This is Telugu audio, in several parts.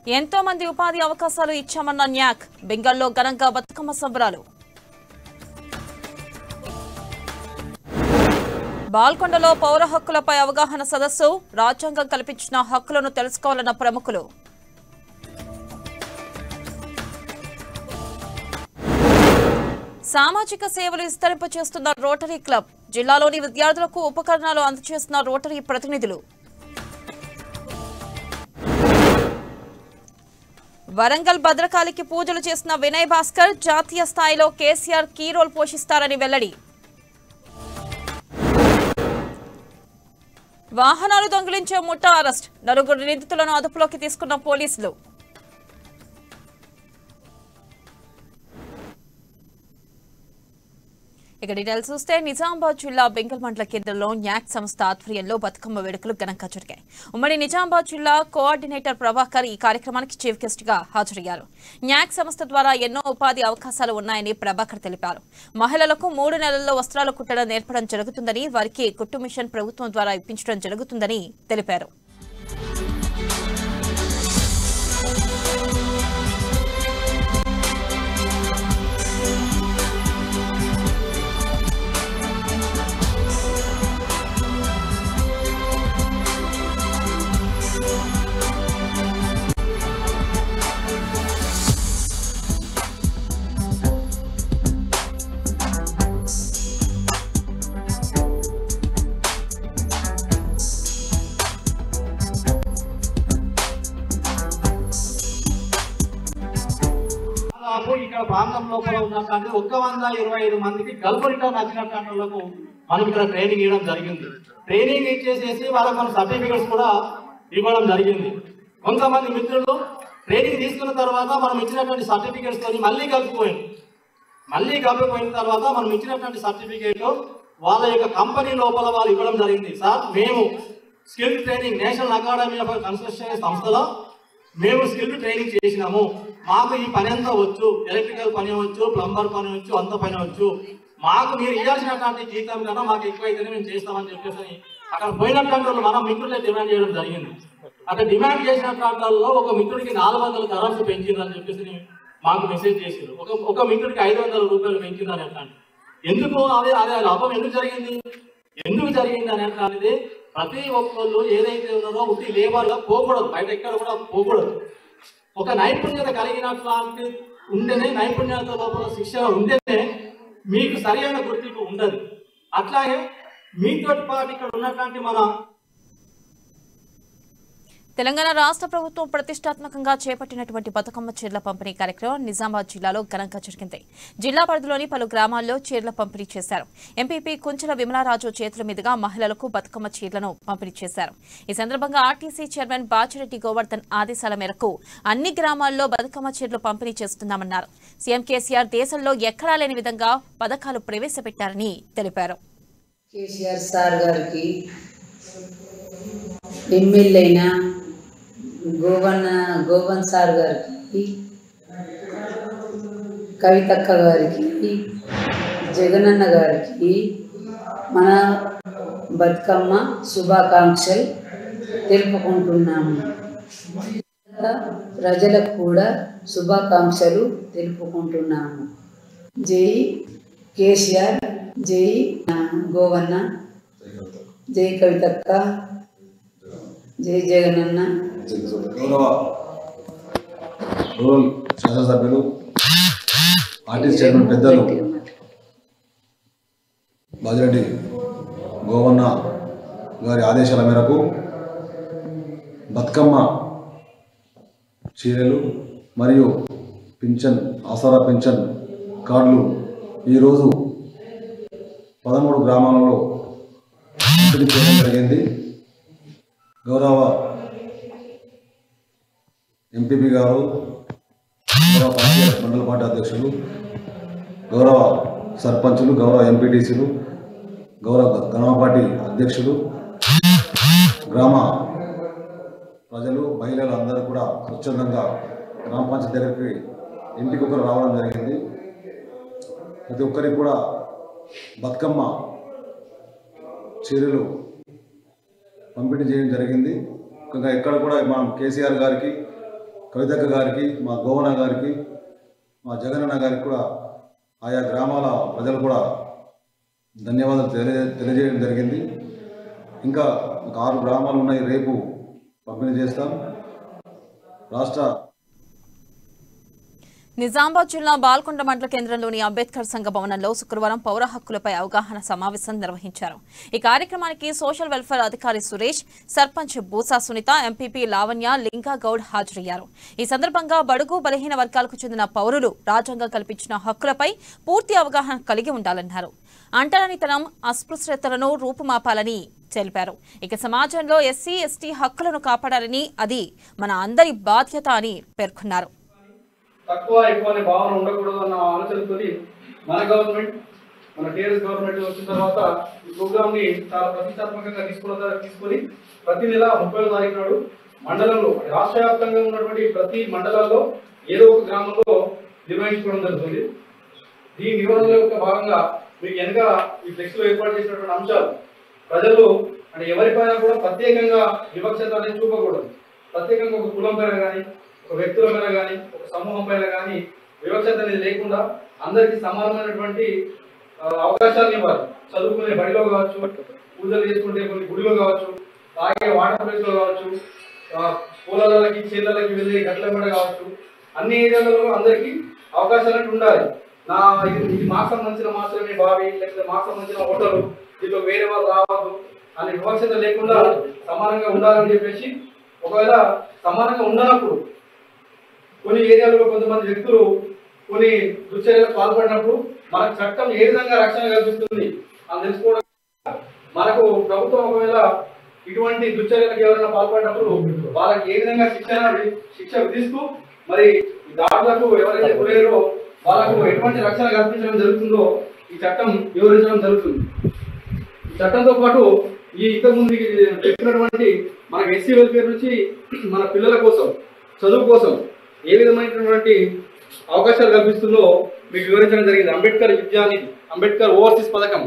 ఎంతో మంది ఉపాధి అవకాశాలు ఇచ్చామన్న న్యాక్. బెంగాల్లో ఘనంగా బతుకమ్మ సంబరాలు. బాల్కొండలో పౌర హక్కులపై అవగాహన సదస్సు. రాజ్యాంగం కల్పించిన హక్కులను తెలుసుకోవాలన్న ప్రముఖులు. సామాజిక సేవలు విస్తరింపచేస్తున్న రోటరీ క్లబ్. జిల్లాలోని విద్యార్థులకు ఉపకరణాలు అందజేస్తున్న రోటరీ ప్రతినిధులు. వరంగల్ భద్రకాళికి పూజలు చేసిన వినయ్ భాస్కర్. జాతీయ స్థాయిలో కేసీఆర్ కీ రోల్ పోషిస్తారని వెల్లడి. వాహనాలు దొంగిలించే ముఠా అరెస్ట్. 4 నిందితులను అదుపులోకి తీసుకున్న పోలీసులు. ఇక డీటెయిల్స్ చూస్తే నిజామాబాద్ జిల్లా బెంగల్ మండల కేంద్రంలో న్యాక్ సంస్థ ఆధ్వర్యంలో బతుకమ్మ వేడుకలు ఘనంగా జరిగాయి. ఉమ్మడి నిజామాబాద్ జిల్లా కోఆర్డినేటర్ ప్రభాకర్ ఈ కార్యక్రమానికి చీఫ్ గెస్ట్ గా హాజరయ్యారు. న్యాక్ సంస్థ ద్వారా ఎన్నో ఉపాధి అవకాశాలు ఉన్నాయని ప్రభాకర్ తెలిపారు. మహిళలకు 3 నెలల్లో వస్త్రాలు కుట్టడం నేర్పడం జరుగుతుందని, వారికి కుట్టు మిషన్ ప్రభుత్వం ద్వారా ఇప్పించడం జరుగుతుందని తెలిపారు. ఇక్కడ ప్రాంతం లోపల ఉన్నటువంటి 125 మందికి గల్ఫ్ రిటర్న్ వచ్చినటువంటి వాళ్ళకు మనం ఇక్కడ ట్రైనింగ్ ఇవ్వడం జరిగింది. ట్రైనింగ్ ఇచ్చేసేసి వాళ్ళకి మన సర్టిఫికెట్స్ కూడా ఇవ్వడం జరిగింది. కొంతమంది మిత్రులు ట్రైనింగ్ తీసుకున్న తర్వాత మనం ఇచ్చినటువంటి సర్టిఫికెట్స్ తోని మళ్ళీ కలిపిపోయిన తర్వాత మనం ఇచ్చినటువంటి సర్టిఫికేట్ వాళ్ళ యొక్క కంపెనీ లోపల వాళ్ళు ఇవ్వడం జరిగింది. సార్, మేము skill training national academy of construction సంస్థలో మేము స్కిల్ ట్రైనింగ్ చేసినాము, మాకు ఈ పని అంతా వచ్చు, ఎలక్ట్రికల్ పని వచ్చు, ప్లంబర్ పని వచ్చు, అంత పని వచ్చు, మాకు మీరు ఇవ్వాల్సినటువంటి జీతం కన్నా మాకు ఎక్కువైతేనే మేము చేస్తామని చెప్పేసి అక్కడ పోయినటువంటి వాళ్ళు మనం మిత్రులే డిమాండ్ చేయడం జరిగింది. అక్కడ డిమాండ్ చేసినటువంటి వాళ్ళలో ఒక మిత్రుడికి 400 కరెన్సీ పెంచిందని చెప్పేసి మాకు మెసేజ్ చేశారు. ఒక మిత్రుడికి 500 రూపాయలు పెంచిందని అంటాను. ఎందుకు అదే లాభం ఎందుకు జరిగింది అనేది ప్రతి ఒక్కళ్ళు ఏదైతే ఉన్నారో ఉట్టి లేబర్గా పోకూడదు, బయట ఎక్కడ కూడా పోకూడదు. ఒక నైపుణ్యత కలిగినట్లాంటి ఉంటేనే, నైపుణ్యత లోపల శిక్షణ ఉంటేనే మీకు సరైన గుర్తింపు ఉండదు. అట్లాగే మీతో పాటు ఇక్కడ ఉన్నటువంటి మన తెలంగాణ రాష్ట్ర ప్రభుత్వం ప్రతిష్టాత్మకంగా చేపట్టినటువంటి బతుకమ్మ చీరల పంపిణీ కార్యక్రమం నిజామాబాద్ జిల్లాలో ఘనంగా జరిగింది. జిల్లా పరిధిలోని పలు గ్రామాల్లో చీరల పంపిణీ చేశారు. ఎంపీపీ కుంచెల విమలారాజు చేతుల మీదుగా మహిళలకు బతుకమ్మ చీరలను పంపిణీ చేశారు. ఈ సందర్భంగా ఆర్టీసీ చైర్మన్ బాచిరెడ్డి గోవర్ధన్ ఆదేశాల మేరకు అన్ని గ్రామాల్లో బతుకమ్మ చీరలు పంపిణీ చేస్తున్నామన్నారు. సీఎం కేసీఆర్ దేశంలో ఎక్కడా లేని విధంగా పథకాలు ప్రవేశపెట్టారని తెలిపారు. కేసీఆర్ సార్ గారికి, ఎమ్మెల్యే అయిన గోవన్ సార్ గారికి, కవితక్క గారికి, జగనన్న గారికి మన బతుకమ్మ శుభాకాంక్షలు తెలుపుకుంటున్నాము. ప్రజలకు కూడా శుభాకాంక్షలు తెలుపుకుంటున్నాము. జై కేసీఆర్, జై గోవన్న, జై కవితక్క, జై జగనన్న. గౌరవ రూరల్ శాసనసభ్యులు, ఆర్టీసీ చైర్మన్ పెద్దలు బాజిరెడ్డి గోవన్న గారి ఆదేశాల మేరకు బతుకమ్మ చీరలు మరియు పింఛన్, ఆసరా పింఛన్ కార్డులు ఈరోజు 13 గ్రామాలలో పంపిణీ చేయడం జరిగింది. గౌరవ ఎంపీపీ గారు, గౌరవ మండల పార్టీ అధ్యక్షులు, గౌరవ సర్పంచులు, గౌరవ ఎంపీటీసీలు, గౌరవ గ్రామ పార్టీ అధ్యక్షులు, గ్రామ ప్రజలు, మహిళలు అందరూ కూడా స్వచ్ఛందంగా గ్రామ పంచాయతీ దగ్గరికి ఇంటికి ఒకరు రావడం జరిగింది. ప్రతి ఒక్కరికి కూడా బతుకమ్మ చీరలు పంపిణీ చేయడం జరిగింది. ఇంకా ఎక్కడ కూడా మనం కేసీఆర్ గారికి కవితక్క గారికి, మా గోవన గారికి, మా జగనన్న గారికి కూడా ఆయా గ్రామాల ప్రజలు కూడా ధన్యవాదాలు తెలియజేయడం జరిగింది. ఇంకా ఒక 6 గ్రామాలు ఉన్నాయి, రేపు పంపిణీ చేస్తాం. రాష్ట్ర నిజామాబాద్ జిల్లా బాల్కొండ మండల కేంద్రంలోని అంబేద్కర్ సంఘ భవనంలో శుక్రవారం పౌర హక్కులపై అవగాహన సమావేశం నిర్వహించారు. ఈ కార్యక్రమానికి సోషల్ వెల్ఫేర్ అధికారి సురేష్, సర్పంచ్ బూసా సునీత, ఎంపీపీ లావణ్య, లింగా గౌడ్ హాజరయ్యారు. ఈ సందర్భంగా బడుగు బలహీన వర్గాలకు చెందిన పౌరులు రాజ్యాంగం కల్పించిన హక్కులపై పూర్తి అవగాహన కలిగి ఉండాలన్నారు. అంటరానితనం, అస్పృశ్యతలను రూపుమాపాలని తెలిపారు. ఇక సమాజంలో ఎస్సీ, ఎస్టీ హక్కులను కాపాడాలని, అది మన అందరి బాధ్యత అని పేర్కొన్నారు. తక్కువ ఎక్కువ అనే భావన ఉండకూడదు అన్న ఆలోచనతో మన గవర్నమెంట్, మన టీఆర్ఎస్ గవర్నమెంట్ వచ్చిన తర్వాత ఈ ప్రోగ్రామ్ ని చాలా ప్రతిష్టాత్మకంగా తీసుకొని ప్రతి నెల 30వ తారీఖు నాడు మండలంలో, రాష్ట్ర వ్యాప్తంగా ఉన్నటువంటి ప్రతి మండలాల్లో ఏదో ఒక గ్రామంలో నిర్వహించుకోవడం జరుగుతుంది. దీని నిర్వహణలో యొక్క భాగంగా మీకు వెనుక ఈ ఫ్లెక్స్ లో ఏర్పాటు చేసినటువంటి అంశాలు ప్రజలు అంటే ఎవరిపైనా కూడా ప్రత్యేకంగా వివక్షత అనేది చూపకూడదు. ప్రత్యేకంగా ఒక కులం పైన కానీ, ఒక వ్యక్తుల పైన కానీ, ఒక సమూహం పైన కానీ వివక్షత అనేది లేకుండా అందరికీ సమానమైనటువంటి అవకాశాలను ఇవ్వాలి. చదువుకునే బడిలో కావచ్చు, పూజలు చేసుకుంటే కొన్ని గుడిలో కావచ్చు, తాగే వాటర్ ప్లేస్ లో కావచ్చు, పొలాలకి చేళ్ళకి వెళ్ళే గట్ల మీద కావచ్చు, అన్ని ఏరియాలలో అందరికీ అవకాశాలు ఉండాలి. ఇది మాకు సంబంధించిన మాత్రమే బావి, లేకపోతే మాకు సంబంధించిన హోటల్, దీంట్లో వేరే వాళ్ళు రావద్దు అనే వివక్షత లేకుండా సమానంగా ఉండాలని చెప్పేసి, ఒకవేళ సమానంగా ఉండనప్పుడు కొన్ని ఏరియాలలో కొంతమంది వ్యక్తులు కొన్ని దుశ్చర్యలకు పాల్పడినప్పుడు మనకు చట్టం ఏ విధంగా రక్షణ కల్పిస్తుంది అని తెలుసుకోవడం, మనకు ప్రభుత్వం ఒకవేళ ఇటువంటి దుశ్చర్యలకు ఎవరైనా పాల్పడినప్పుడు వాళ్ళకి ఏ విధంగా శిక్ష విధిస్తూ మరి దాడులకు ఎవరైతే గురయ్యారో వాళ్ళకు ఎటువంటి రక్షణ కల్పించడం జరుగుతుందో ఈ చట్టం వివరించడం జరుగుతుంది. ఈ చట్టంతో పాటు ఈ ఇంతకుముందు చెప్పినటువంటి మనకు ఎస్సీ వెల్ఫేర్ నుంచి మన పిల్లల కోసం, చదువు కోసం ఏ విధమైనటువంటి అవకాశాలు కల్పిస్తుందో మీకు వివరించడం జరిగింది. అంబేద్కర్ విద్యానిధి, అంబేద్కర్ ఓవర్సీస్ పథకం.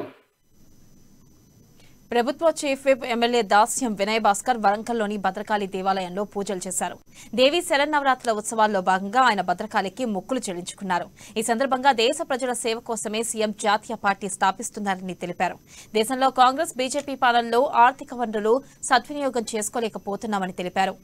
ప్రభుత్వ చీఫ్ విప్ ఎమ్మెల్యే దాస్యం వినయ్ భాస్కర్ వరంగల్లోని భద్రకాళి దేవాలయంలో పూజలు చేశారు. దేవి శరన్నవరాత్రుల ఉత్సవాల్లో భాగంగా ఆయన భద్రకాళికి మొక్కులు చెల్లించుకున్నారు. ఈ సందర్భంగా దేశ ప్రజల సేవ కోసమే సీఎం జాతీయ పార్టీ స్థాపిస్తున్నారని తెలిపారు. దేశంలో కాంగ్రెస్, బీజేపీ పాలనలో ఆర్థిక వనరులు సద్వినియోగం చేసుకోలేకపోతున్నామని తెలిపారు.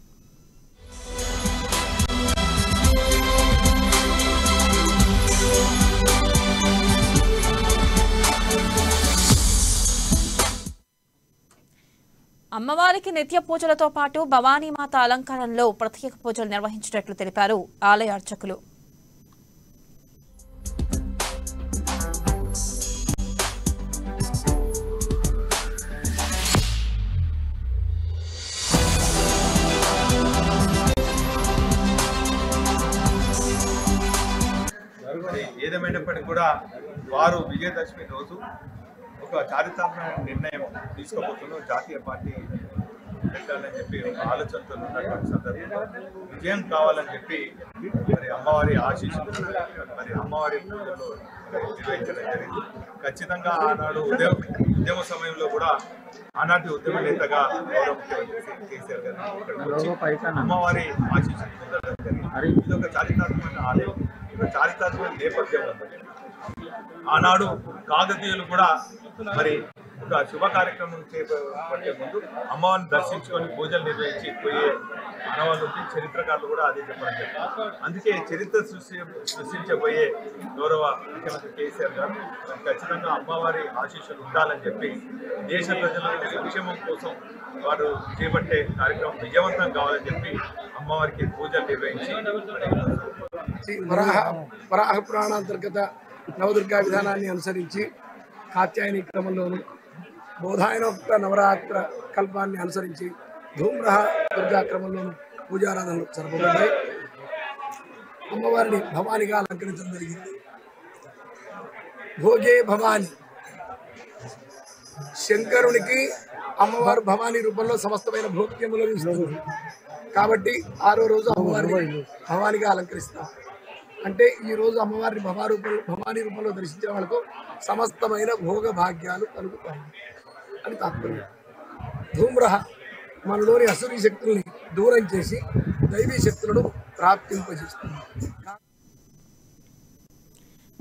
అమ్మవారికి నిత్య పూజలతో పాటు భవానీమాత అలంకారంలో ప్రత్యేక పూజలు నిర్వహించినట్లు తెలిపారు ఆలయ అర్చకులు. ఏదేమైనప్పటికీ కూడా వారు విజయదశమి రోజు ఒక చారిత్రాత్మక నిర్ణయం తీసుకోబోతున్నారు. జాతీయ పార్టీ పెట్టాలని చెప్పి ఒక ఆలోచనతో ఉన్నటువంటి సందర్భంలో విజయం కావాలని చెప్పి మరి అమ్మవారి ఆశీస్సులు, మరి అమ్మవారి పూజలు నిర్వహించడం జరిగింది. ఖచ్చితంగా ఆనాడు ఉద్యమ సమయంలో కూడా ఆనాటి ఉద్యమ నేతగా గౌరవ ముఖ్యమంత్రి కేసీఆర్ గారు ఇక్కడికి వచ్చి అమ్మవారి ఆశీస్సులు పొందడం జరిగింది. ఇది ఒక చారిత్రాత్మక ఆలయం, ఒక చారిత్రాత్మక నేపథ్యం ఉంది. ఆనాడు కాకతీయులు కూడా మరి ఒక శుభ కార్యక్రమం చేపట్టే ముందు అమ్మవారిని దర్శించుకొని పూజలు నిర్వహించి పోయే అనవాళ్ళు ఉంటే చరిత్రకారులు కూడా అదే చెప్పడం జరిగింది. అందుకే చరిత్ర సృష్టించబోయే గౌరవ ముఖ్యమంత్రి కేసీఆర్ గారు ఖచ్చితంగా అమ్మవారి ఆశీస్సులు ఉండాలని చెప్పి దేశ ప్రజల సంక్షేమం కోసం వారు చేపట్టే కార్యక్రమం విజయవంతం కావాలని చెప్పి అమ్మవారికి పూజలు నిర్వహించి వరాహ పురాణాంతర్గత నవదుర్గా విధానాన్ని అనుసరించి కాత్యాయని క్రమంలోను బోధాయనోక్త నవరాత్ర కల్పాన్ని అనుసరించి ధూమ్రహ దుర్గా క్రమంలోను పూజారాధనలు జరపబడ్డాయి. అమ్మవారిని భవానిగా అలంకరించడం జరిగింది. భోగే భవాని, శంకరునికి అమ్మవారు భవానీ రూపంలో సమస్తమైన భోగ్యములను ఇస్తుంది. కాబట్టి 6వ రోజు అమ్మవారిని భవానిగా అలంకరిస్తాం. అంటే ఈ రోజు అమ్మవారిని భవానీ రూపంలో దర్శించిన వాళ్ళకు సమస్తమైన భోగ భాగ్యాలు కలుగుతాయి అని తాత్పర్యం. ధూమ్రహ మనలోని అసురీ శక్తుల్ని దూరం చేసి దైవీ శక్తులను ప్రాప్తింపజేస్తుంది.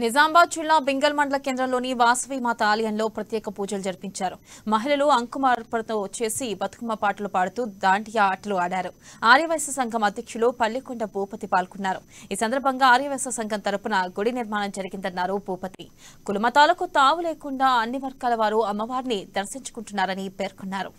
నిజామాబాద్ జిల్లా బింగల్ మండల కేంద్రంలోని వాసవి మాత ఆలయంలో ప్రత్యేక పూజలు జరిపించారు. మహిళలు అంకుమార్పణతో చేసి బతుకమ్మ పాటలు పాడుతూ దాండియా ఆటలు ఆడారు. ఆర్యవైశ్య సంఘం అధ్యక్షులు పల్లికొండ భూపతి పాల్గొన్నారు. ఈ సందర్భంగా ఆర్యవైశ్య సంఘం తరపున గుడి నిర్మాణం జరిగిందన్నారు భూపతి. కులమతాలకు తావు లేకుండా అన్ని వర్గాల వారు అమ్మవారిని దర్శించుకుంటున్నారని పేర్కొన్నారు.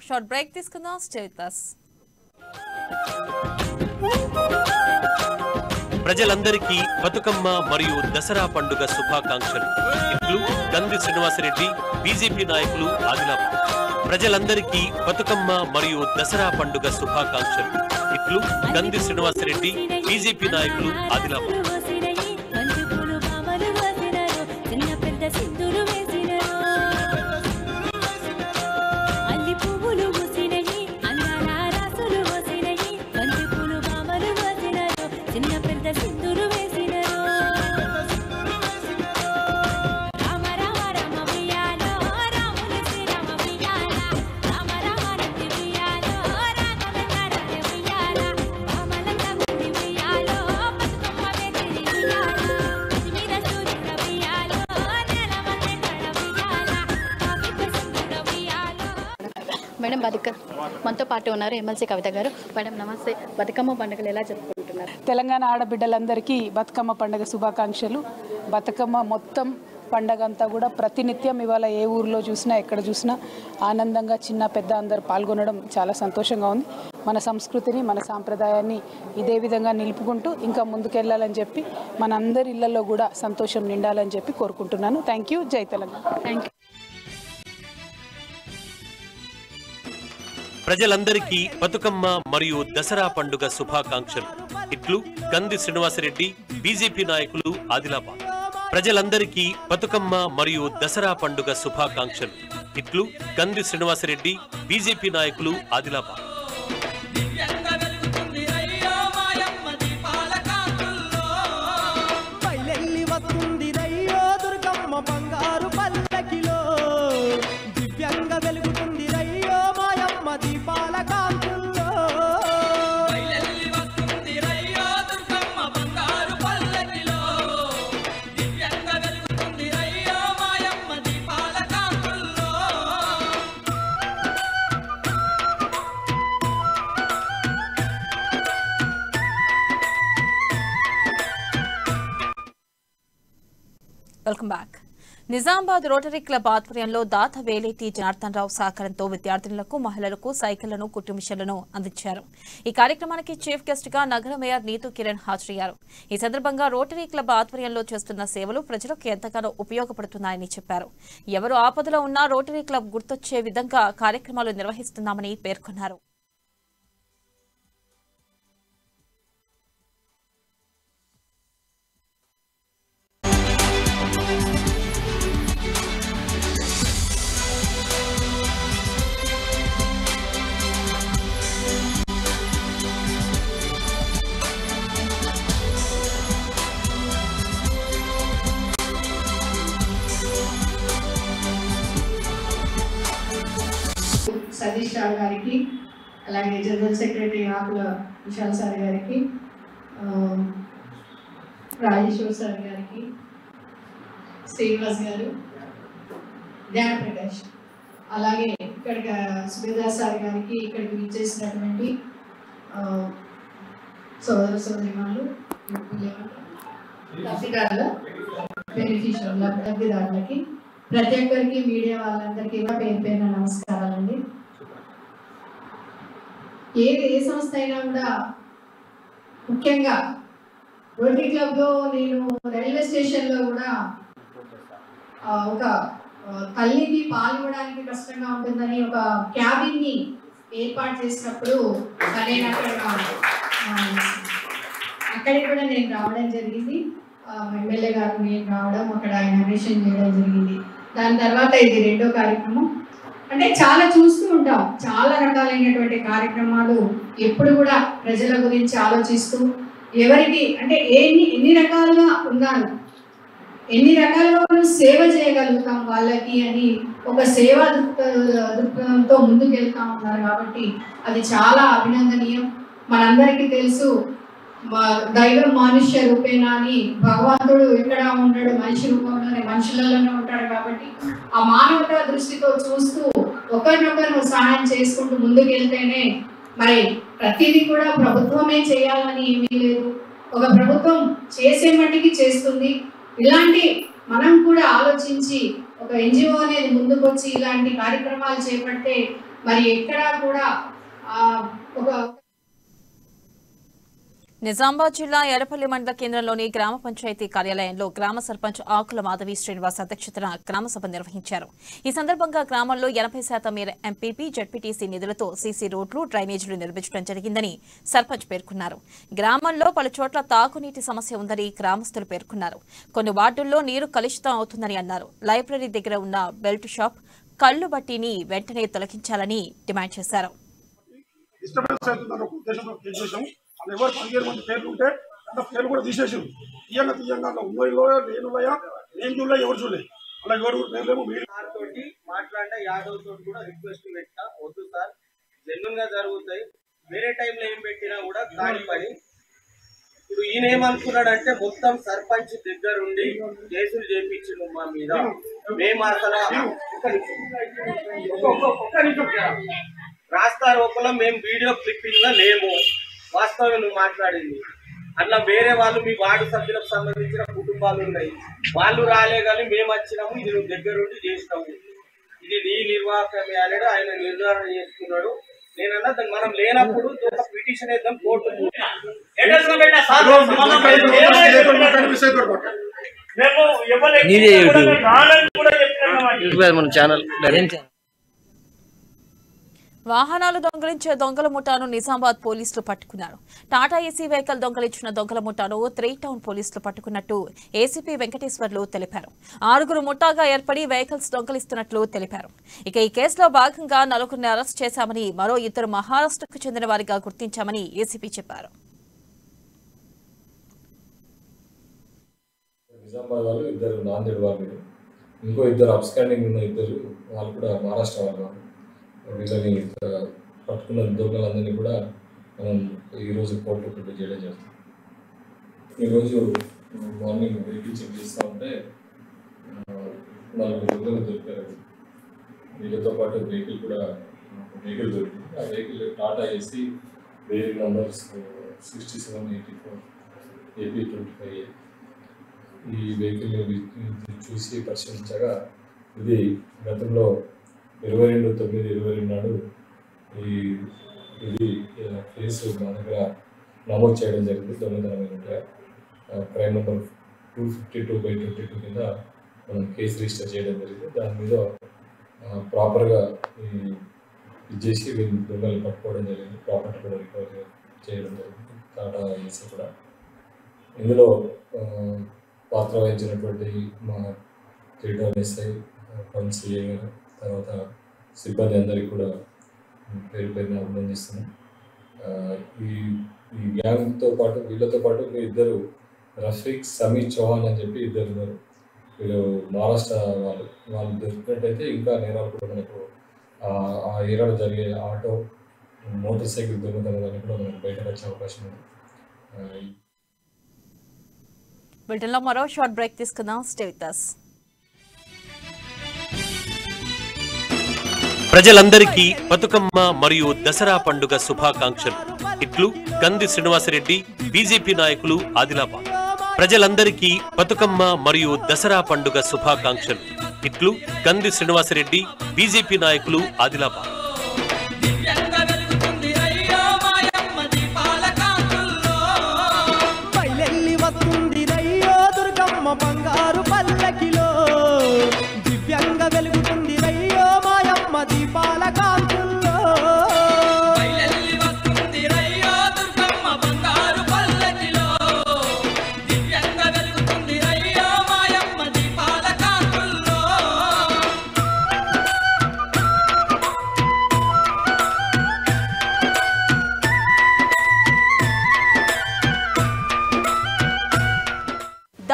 షార్ట్ బ్రేక్ తీసుకుందాం. Stay with us. ప్రజలందరికీ బతుకమ్మ మరియు దసరా పండుగ శుభాకాంక్షలు. ఇట్లు గంది శ్రీనివాసరెడ్డి, బీజేపీ నాయకులు, ఆదిలాబాద్. ప్రజలందరికీ బతుకమ్మ మరియు దసరా పండుగ శుభాకాంక్షలు. ఇట్లు గంది శ్రీనివాసరెడ్డి, బీజేపీ నాయకులు, ఆదిలాబాద్. మేడం మనతో పాటు ఉన్నారు ఎమ్మెల్సీ కవిత గారు. మేడం నమస్తే. బతుకమ్మ పండుగలు ఎలా జరుపుకుంటున్నారు? తెలంగాణ ఆడబిడ్డలందరికీ బతుకమ్మ పండుగ శుభాకాంక్షలు. బతుకమ్మ మొత్తం పండగ అంతా కూడా ప్రతినిత్యం ఇవాళ ఏ ఊరిలో చూసినా ఎక్కడ చూసినా ఆనందంగా చిన్న పెద్ద అందరూ పాల్గొనడం చాలా సంతోషంగా ఉంది. మన సంస్కృతిని మన సాంప్రదాయాన్ని ఇదే విధంగా నిలుపుకుంటూ ఇంకా ముందుకెళ్లాలని చెప్పి మన అందరి ఇళ్లలో కూడా సంతోషం నిండాలని చెప్పి కోరుకుంటున్నాను. Thank you. జై తెలంగాణ. Thank you. ప్రజలందరికీ బతుకమ్మ మరియు దసరా పండుగ శుభాకాంక్షలు. ఇట్లు గంది శ్రీనివాసరెడ్డి, బీజేపీ నాయకులు, ఆదిలాబాద్. ప్రజలందరికీ బతుకమ్మ మరియు దసరా పండుగ శుభాకాంక్షలు. ఇట్లు గంది శ్రీనివాసరెడ్డి, బీజేపీ నాయకులు, ఆదిలాబాద్. బంగారు పల్లకిలో దివ్యంగా వెలుగుతుంది రయ్యో మాయమ్మ దీపాల కాంతుల్లో. బయలెల్లి వస్తుంది రయ్యో దుర్గమ్మ బంగారు పల్లకిలో దివ్యంగా వెలుగుతుంది రయ్యో మాయమ్మ దీపాల కాంతుల్లో. Welcome back. Nizamabad rotary club ఆధ్వర్యంలో దాత వేలేటి జనార్దన్ రావు సహకారంతో విద్యార్థినులకు, మహిళలకు సైకిళ్లను, కుట్టు మిషన్లను అందించారు. ఈ కార్యక్రమానికి చీఫ్ గెస్ట్ గా నగర మేయర్ నీతూ కిరణ్ హాజరయ్యారు. ఈ సందర్భంగా రోటరీ క్లబ్ ఆధ్వర్యంలో చేస్తున్న సేవలు ప్రజలకు ఎంతగానో ఉపయోగపడుతున్నాయని చెప్పారు. ఎవరు ఆపదలో ఉన్నా రోటరీ క్లబ్ గుర్తొచ్చే విధంగా కార్యక్రమాలు నిర్వహిస్తున్నామని పేర్కొన్నారు. సతీష్ రావు గారికి, అలాగే జనరల్ సెక్రటరీ ఆకుల విశాల్ సార్ గారికి, రాజేశ్వర్ సార్ గారికి, శ్రీనివాస్ గారు, ధ్యాన ప్రకాష్, అలాగే ఇక్కడికి సుబేదా సార్ గారికి, ఇక్కడికి విచ్చేసినటువంటి సోదర సోదరిమాలు, లబ్ధిదారుల బెనిఫిషియర్ లబ్ధిదారులకి, ప్రతి ఒక్కరికి, మీడియా వాళ్ళందరికీ పేరు పేరున నమస్కారాలండి. ఏ సంస్థ అయినా కూడా ముఖ్యంగా రోటరీ క్లబ్లో నేను రైల్వే స్టేషన్లో కూడా ఒక తల్లికి పాలు ఇవ్వడానికి కష్టంగా ఉంటుందని ఒక క్యాబిన్ని ఏర్పాటు చేసినప్పుడు నేను అక్కడికి కూడా నేను రావడం జరిగింది. ఎమ్మెల్యే గారు నేను రావడం, అక్కడ ఇనాగ్రేషన్ చేయడం జరిగింది. దాని తర్వాత ఇది రెండో కార్యక్రమం. అంటే చాలా చూస్తూ ఉంటాం, చాలా రకాలైనటువంటి కార్యక్రమాలు ఎప్పుడు కూడా ప్రజల గురించి ఆలోచిస్తూ ఎవరికి అంటే ఎన్ని రకాలుగా ఉన్నారు, ఎన్ని రకాలుగా మనం సేవ చేయగలుగుతాం వాళ్ళకి అని ఒక సేవా దృక్పథంతో ముందుకెళ్తా ఉన్నారు. కాబట్టి అది చాలా అభినందనీయం. మనందరికీ తెలుసు దైవం మానుష్య రూపేణా అని, భగవంతుడు ఎక్కడ ఉంటాడు, మనిషి రూపంలోనే మనుషులలోనే ఉంటాడు. కాబట్టి ఆ మానవతా దృష్టితో చూస్తూ ఒకరినొకరు సహాయం చేసుకుంటూ ముందుకెళ్తేనే మరి ప్రతిదీ కూడా ప్రభుత్వమే చేయాలని ఏమీ లేదు. ఒక ప్రభుత్వం చేసే మట్టికి చేస్తుంది. ఇలాంటి మనం కూడా ఆలోచించి ఒక ఎన్జిఓ అనేది ముందుకొచ్చి ఇలాంటి కార్యక్రమాలు చేపడితే మరి ఎక్కడా కూడా ఒక నిజామాబాద్ జిల్లా ఎడపల్లి మండల కేంద్రంలోని గ్రామ పంచాయతీ కార్యాలయంలో గ్రామ సర్పంచ్ ఆకుల మాధవి శ్రీనివాస్ అధ్యక్షతన గ్రామ సభ నిర్వహించారు. ఈ సందర్భంగా గ్రామంలో 80% మేర ఎంపీపీ జడ్పీటీసీ నిధులతో సీసీ రోడ్లు, డ్రైనేజీలు నిర్మించడం జరిగిందని సర్పంచ్ పేర్కొన్నారు. గ్రామంలో పలు చోట్ల తాగునీటి సమస్య ఉందని గ్రామస్తులు పేర్కొన్నారు. కొన్ని వార్డుల్లో నీరు కలుషితం అవుతుందని అన్నారు. లైబ్రరీ దగ్గర ఉన్న బెల్ట్ షాప్, కళ్లు బట్టిని వెంటనే తొలగించాలని డిమాండ్ చేశారు. ఎవరు 15 మంది పేర్లు ఉంటే అంత పేర్లు కూడా తీసేసారు. తీయంగా ఉన్నో నేనులయా నేను చూడలే, ఎవరు చూడలేదు. అలా ఎవరు పేర్లేమో తోటి మాట్లాడిన యాదవ్ తోటి కూడా రిక్వెస్ట్ పెట్టా, వద్దు సార్ జెన్యున్ గా జరుగుతాయి, వేరే టైంలో ఏం పెట్టినా కూడా దాని పని. ఇప్పుడు ఈయన ఏమనుకున్నాడంటే మొత్తం సర్పంచ్ దగ్గరుండి కేసులు చేయించిండు మా మీద. మేము అసలు రాస్తా రోకలో మేము వీడియో క్లిప్పింగ్ లో లేము. వాస్తవం నువ్వు మాట్లాడింది అట్లా వేరే వాళ్ళు మీ వార్డు సభ్యులకు సంబంధించిన కుటుంబాలు ఉన్నాయి, వాళ్ళు రాలే కానీ మేము వచ్చినాము, ఇది నువ్వు దగ్గరుండి చేసినాము, ఇది నీ నిర్వాహకమే అనేది ఆయన నిర్ధారణ చేసుకున్నాడు. నేనన్నా మనం లేనప్పుడు ఒక పిటిషన్ వేద్దాం కోర్టు. వాహనాలు దొంగలించే దొంగల ముఠాను నిజామాబాద్ పోలీసులు పట్టుకున్నారు. టాటా ఏసీ వెహికల్ దొంగలించిన దొంగల ముఠాను 3 టౌన్ పోలీసులు పట్టుకున్నట్టు ఏసీపీ వెంకటేశ్వర్లు తెలిపారు. 6 ముఠాగా ఏర్పడి వెహికల్స్ దొంగలిస్తున్నట్లు తెలిపారు. ఇక ఈ కేసులో భాగంగా 4 అరెస్ట్ చేశామని, మరో 2 మహారాష్ట్రకు చెందిన వారిగా గుర్తించామని ఏసీపీ చెప్పారు. నిజామాబాద్ వాళ్ళు 2 నాందేడ్ వాళ్ళు, ఇంకో 2 అబ్స్కాండింగ్ ఉన్న 2 వాళ్ళు కూడా మహారాష్ట్ర వాళ్ళు. వీళ్ళని పట్టుకున్న దొంగలందరినీ కూడా మనం ఈరోజు కోర్టులో ప్రొడ్యూస్ చేయడం జరుగుతుంది. ఈరోజు మార్నింగ్ వెహికల్ చెక్ చేస్తూ ఉంటే 4 దొంగలు దొరికారు. వీళ్ళతో పాటు వెహికల్ కూడా వెహికల్ దొరికింది. ఆ vehicle Tata AC vehicle number 6784 AP25. ఈ వెహికల్ చూసి పరిశీలించగా ఇది గతంలో 22/9/22 నాడు ఇది కేసు మా దగ్గర నమోదు చేయడం జరిగింది. దొంగతనమైన క్రైమ్ నెంబర్ 252/22 కింద మనం కేసు రిజిస్టర్ చేయడం జరిగింది. దాని మీద ప్రాపర్గా ఇది చేసి వీళ్ళు దొంగలు పట్టుకోవడం జరిగింది. ప్రాపర్టీ కూడా రికవర్ చేయడం జరిగింది. టాటా ఏసీ కూడా ఇందులో పాత్ర వహించినటువంటి మా 3 టౌన్ ఎస్ఐ, సిఐ గారు, తర్వాత సిబ్బంది అందరికీ కూడా పేరు పేరున అభినందిస్తున్నాం. ఈ గ్యాంగ్తో పాటు వీళ్ళతో పాటు 2 రఫీక్ సమీర్ చౌహాన్ అని చెప్పి 2 ఉన్నారు. వీళ్ళు మహారాష్ట్ర వాళ్ళు దొరికినట్టయితే ఇంకా నేరాలు కూడా మనకు ఆ ఏరియాలో జరిగే ఆటో, మోటార్ సైకిల్ దొంగతనాన్ని కూడా మనకు బయటకు వచ్చే అవకాశం ఉంది. బ్రిటన్లో మరో షార్ట్ బ్రేక్ తీసుకుందాం. Stay with us. ప్రజలందరికీ బతుకమ్మ మరియు దసరా పండుగ శుభాకాంక్షలు. ఇట్లు గంది శ్రీనివాసరెడ్డి, బీజేపీ నాయకులు, ఆదిలాబాద్. ప్రజలందరికీ బతుకమ్మ మరియు దసరా పండుగ శుభాకాంక్షలు. ఇట్లు గంది శ్రీనివాసరెడ్డి, బీజేపీ నాయకులు, ఆదిలాబాద్.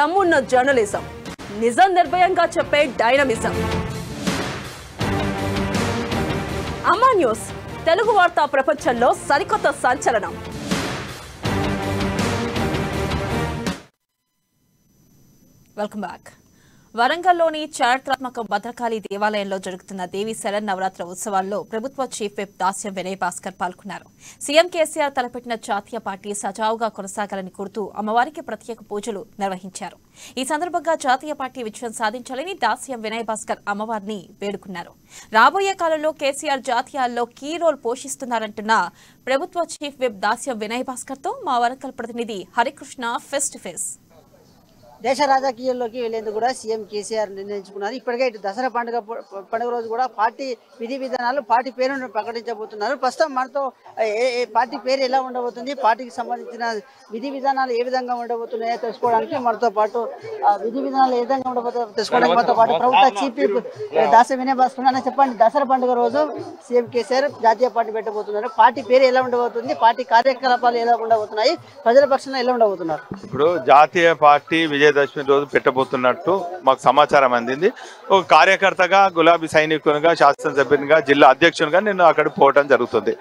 దమ్మున్న జర్నలిజం, నిజం నిర్భయంగా చెప్పే డైనమిజం. అమ్మా న్యూస్ తెలుగు వార్తా ప్రపంచంలో సరికొత్త సంచలనం. Welcome back. వరంగల్లోని చారిత్రాత్మక భద్రకాళి దేవాలయంలో జరుగుతున్న దేవి శరన్నవరాత్రి ఉత్సవాల్లో ప్రభుత్వ చీఫ్ విప్ దాస్యం వినయ్ భాస్కర్ పాల్గొన్నారు. సీఎం కేసీఆర్ తలపెట్టిన జాతీయ పార్టీ సజావుగా కొనసాగాలని కోరుతూ అమ్మవారికి ప్రత్యేక పూజలు నిర్వహించారు. ఈ సందర్భంగా జాతీయ పార్టీ విజయం సాధించాలని దాస్యం వినయ్ భాస్కర్ అమ్మవారిని వేడుకున్నారు. రాబోయే కాలంలో కేసీఆర్ జాతీయాల్లో కీ రోల్ పోషిస్తున్నారంటున్న ప్రభుత్వ చీఫ్ విప్ దాస్యం వినయ్ భాస్కర్ తో మా వరంగల్ ప్రతినిధి హరికృష్ణ ఫేస్ టు ఫేస్. దేశ రాజకీయాల్లోకి వెళ్లేందుకు కూడా సీఎం కేసీఆర్ నిర్ణయించుకున్నారు. ఇప్పటికే ఇటు దసరా పండుగ రోజు కూడా పార్టీ విధి విధానాలు పార్టీ పేరును ప్రకటించబోతున్నారు. ప్రస్తుతం మనతో పార్టీ పేరు ఎలా ఉండబోతుంది, పార్టీకి సంబంధించిన విధి విధానాలు ఏ విధంగా ఉండబోతున్నాయో తెలుసుకోవడానికి మనతో పాటు విధి విధానాలు ఏ విధంగా ఉండబోతున్నాయో తెలుసుకోవడానికి మనతో పాటు ప్రభుత్వ చీఫ్ విప్ దాస్యం వినయ్ భాస్కర్ అన్న చెప్పండి. దసరా పండుగ రోజు సీఎం కేసీఆర్ జాతీయ పార్టీ పెట్టబోతున్నారు. పార్టీ పేరు ఎలా ఉండబోతుంది, పార్టీ కార్యకలాపాలు ఎలా ఉండబోతున్నాయి, ప్రజల పక్షాన ఎలా ఉండబోతున్నారు? ఇప్పుడు జాతీయ పార్టీ విజయదశమి రోజు పెట్టబోతున్నట్టు మాకు సమాచారం అందింది. ఒక కార్యకర్తగా, గులాబీ సైనికునిగా, శాసనసభ్యునిగా, జిల్లా అధ్యక్షునిగా నేను అక్కడికి పోవడం జరుగుతుంది.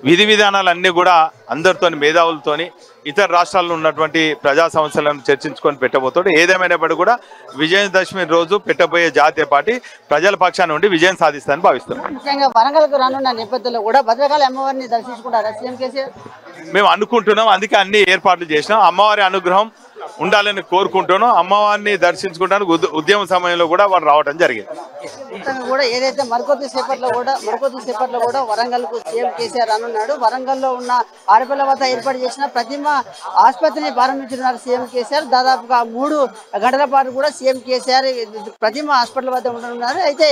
విధి విధానాలన్నీ కూడా అందరితోని, మేధావులతోని, ఇతర రాష్ట్రాల్లో ఉన్నటువంటి ప్రజా సమస్యలను చర్చించుకొని పెట్టబోతాడు. ఏదేమైనప్పటికీ కూడా విజయదశమి రోజు పెట్టబోయే జాతీయ పార్టీ ప్రజల పక్షాన ఉండి విజయం సాధిస్తానని భావిస్తున్నాం. ముఖ్యంగా వరంగల్కు రానున్న నేపథ్యంలో కూడా భద్రకాళి అమ్మవారిని దర్శించుకుంటారా సీఎం కేసీఆర్? మేము అనుకుంటున్నాం, అందుకే అన్ని ఏర్పాట్లు చేసినాం. అమ్మవారి అనుగ్రహం ఉండాలని కోరుకుంటున్నాం. అమ్మవారిని దర్శించుకోవడానికి ఉద్యమ సమయంలో కూడా వారు రావడం జరిగింది. మొత్తంగా కూడా ఏదైతే మరికొద్ది సేపట్లో కూడా వరంగల్ కు సీఎం కేసీఆర్ అనున్నాడు. వరంగల్లో ఉన్న ఆడపిల్ల వద్ద ఏర్పాటు చేసిన ప్రతిమ ఆసుపత్రిని ప్రారంభించున్నారు సీఎం కేసీఆర్. దాదాపుగా 3 గంటల పాటు కూడా సీఎం కేసీఆర్ ప్రతిమ హాస్పిటల్ వద్ద ఉండనున్నారు. అయితే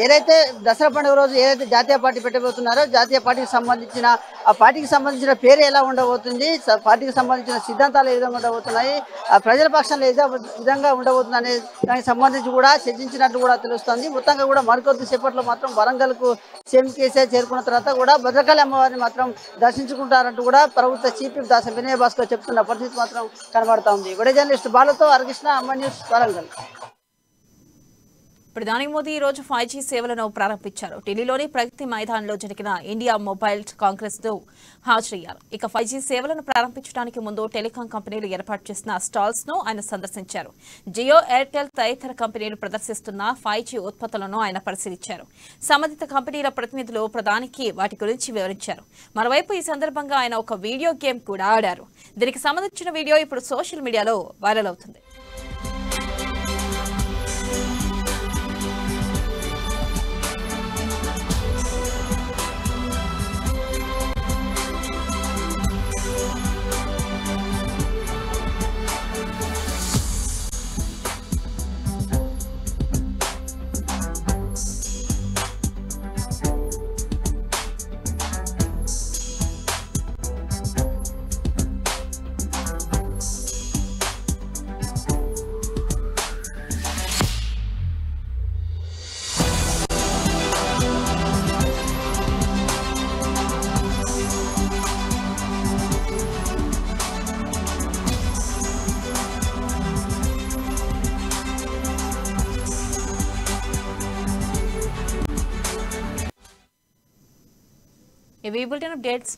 ఏదైతే దసరా పండుగ రోజు ఏదైతే జాతీయ పార్టీ పెట్టబోతున్నారో జాతీయ పార్టీకి సంబంధించిన పేరు ఎలా ఉండబోతుంది, పార్టీకి సంబంధించిన సిద్ధాంతాలు ఏ విధంగా ఉండబోతున్నాయి, ప్రజల పక్షాలు ఏ విధంగా ఉండబోతుంది అనే దానికి సంబంధించి కూడా చర్చించినట్లు కూడా తెలుస్తుంది. మొత్తంగా కూడా మరికొద్ది సేపట్లో మాత్రం వరంగల్ కు సీఎం కేసీఆర్ చేరుకున్న తర్వాత కూడా భద్రకాళి అమ్మవారిని మాత్రం దర్శించుకుంటారంటూ కూడా ప్రభుత్వ చీఫ్ విప్ దాస్యం వినయ్ భాస్కర్ చెప్తున్న పరిస్థితి మాత్రం కనబడతా ఉంది. వీడియో జర్నలిస్ట్ బాలతో హరికృష్ణ, అమ్మ న్యూస్, వరంగల్. ప్రధాని మోదీ ఈ రోజు 5G సేవలను ప్రారంభించారు. ఢిల్లీలోని ప్రగతి మైదానంలో జరిగిన ఇండియా మొబైల్ కాంగ్రెస్ తో హాజరయ్యారు. ఇక 5G సేవలను ప్రారంభించడానికి ముందు టెలికాం కంపెనీలు ఏర్పాటు చేసిన స్టాల్స్ ను ఆయన సందర్శించారు. జియో, ఎయిర్టెల్ తదితర కంపెనీలు ప్రదర్శిస్తున్న 5G ఉత్పత్తులను ఆయన పరిశీలించారు. సంబంధిత కంపెనీల ప్రతినిధులు ప్రధానికి వాటి గురించి వివరించారు. మరోవైపు ఈ సందర్భంగా ఆయన ఒక వీడియో గేమ్ కూడా ఆడారు. దీనికి సంబంధించిన వీడియో ఇప్పుడు సోషల్ మీడియాలో వైరల్ అవుతుంది. ఇవి బులెటిన్ అప్డేట్స్.